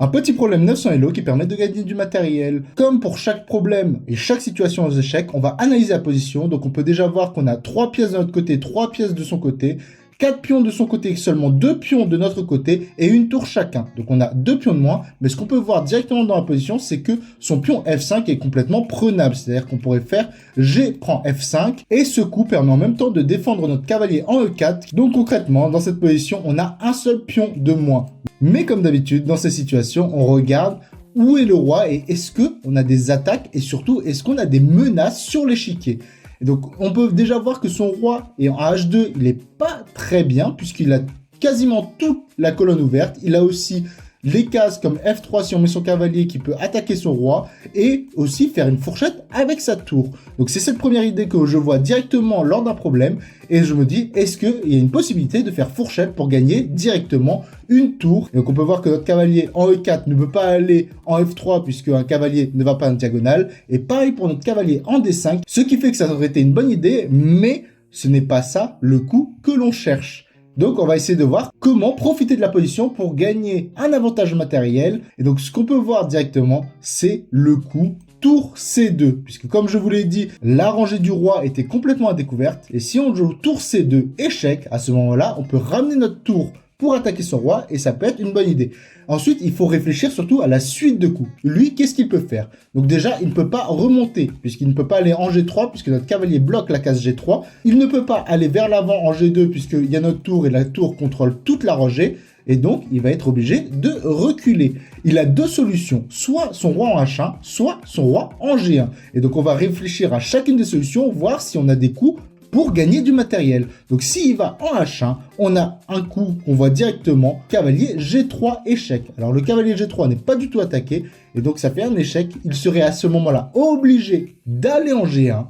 Un petit problème 900 Elo qui permet de gagner du matériel. Comme pour chaque problème et chaque situation aux échecs, on va analyser la position. Donc on peut déjà voir qu'on a 3 pièces de notre côté, 3 pièces de son côté, 4 pions de son côté, seulement 2 pions de notre côté et une tour chacun. Donc on a 2 pions de moins, mais ce qu'on peut voir directement dans la position, c'est que son pion F5 est complètement prenable. C'est-à-dire qu'on pourrait faire G prend F5 et ce coup permet en même temps de défendre notre cavalier en E4. Donc concrètement, dans cette position, on a un seul pion de moins. Mais comme d'habitude, dans ces situations, on regarde où est le roi et est-ce qu'on a des attaques et surtout, est-ce qu'on a des menaces sur l'échiquier. Et donc, on peut déjà voir que son roi est en H2, il n'est pas très bien puisqu'il a quasiment toute la colonne ouverte. Il a aussi les cases comme F3 si on met son cavalier qui peut attaquer son roi et aussi faire une fourchette avec sa tour. Donc c'est cette première idée que je vois directement lors d'un problème et je me dis est-ce qu'il y a une possibilité de faire fourchette pour gagner directement une tour. Et donc on peut voir que notre cavalier en E4 ne peut pas aller en F3 puisque un cavalier ne va pas en diagonale et pareil pour notre cavalier en D5, ce qui fait que ça aurait été une bonne idée mais ce n'est pas ça le coup que l'on cherche. Donc, on va essayer de voir comment profiter de la position pour gagner un avantage matériel. Et donc, ce qu'on peut voir directement, c'est le coup tour C2. Puisque, comme je vous l'ai dit, la rangée du roi était complètement à découverte. Et si on joue tour C2 échec, à ce moment-là, on peut ramener notre tour pour attaquer son roi et ça peut être une bonne idée. Ensuite, il faut réfléchir surtout à la suite de coups. Lui, qu'est-ce qu'il peut faire? Donc déjà, il ne peut pas remonter puisqu'il ne peut pas aller en G3 puisque notre cavalier bloque la case G3. Il ne peut pas aller vers l'avant en G2 puisqu'il y a notre tour et la tour contrôle toute la rangée. Et donc, il va être obligé de reculer. Il a deux solutions, soit son roi en H1, soit son roi en G1. Et donc, on va réfléchir à chacune des solutions, voir si on a des coups pour gagner du matériel. Donc s'il va en H1, on a un coup qu'on voit directement, cavalier G3 échec. Alors le cavalier G3 n'est pas du tout attaqué, et donc ça fait un échec. Il serait à ce moment-là obligé d'aller en G1,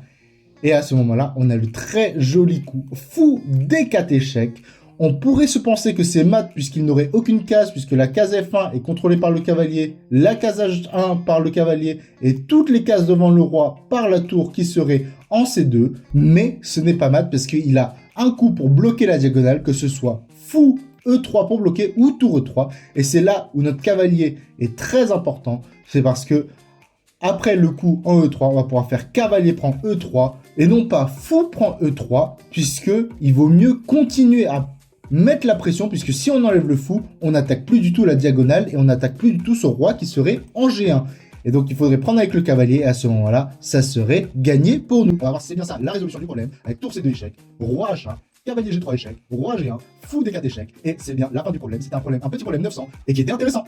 et à ce moment-là, on a le très joli coup fou D4 échec. On pourrait se penser que c'est mat puisqu'il n'aurait aucune case, puisque la case F1 est contrôlée par le cavalier, la case H1 par le cavalier, et toutes les cases devant le roi par la tour qui serait en C2. Mais ce n'est pas mat parce qu'il a un coup pour bloquer la diagonale, que ce soit fou E3 pour bloquer ou tour E3. Et c'est là où notre cavalier est très important. C'est parce que après le coup en E3, on va pouvoir faire cavalier prend E3 et non pas fou prend E3 puisque il vaut mieux continuer à mettre la pression puisque si on enlève le fou, on n'attaque plus du tout la diagonale et on n'attaque plus du tout son roi qui serait en G1. Et donc il faudrait prendre avec le cavalier et à ce moment-là, ça serait gagné pour nous. Alors c'est bien ça, la résolution du problème avec tour C2 échec, roi H1, cavalier G3 échec, roi G1, fou D4 échec. Et c'est bien la fin du problème, c'était un problème, un petit problème 900 et qui était intéressant.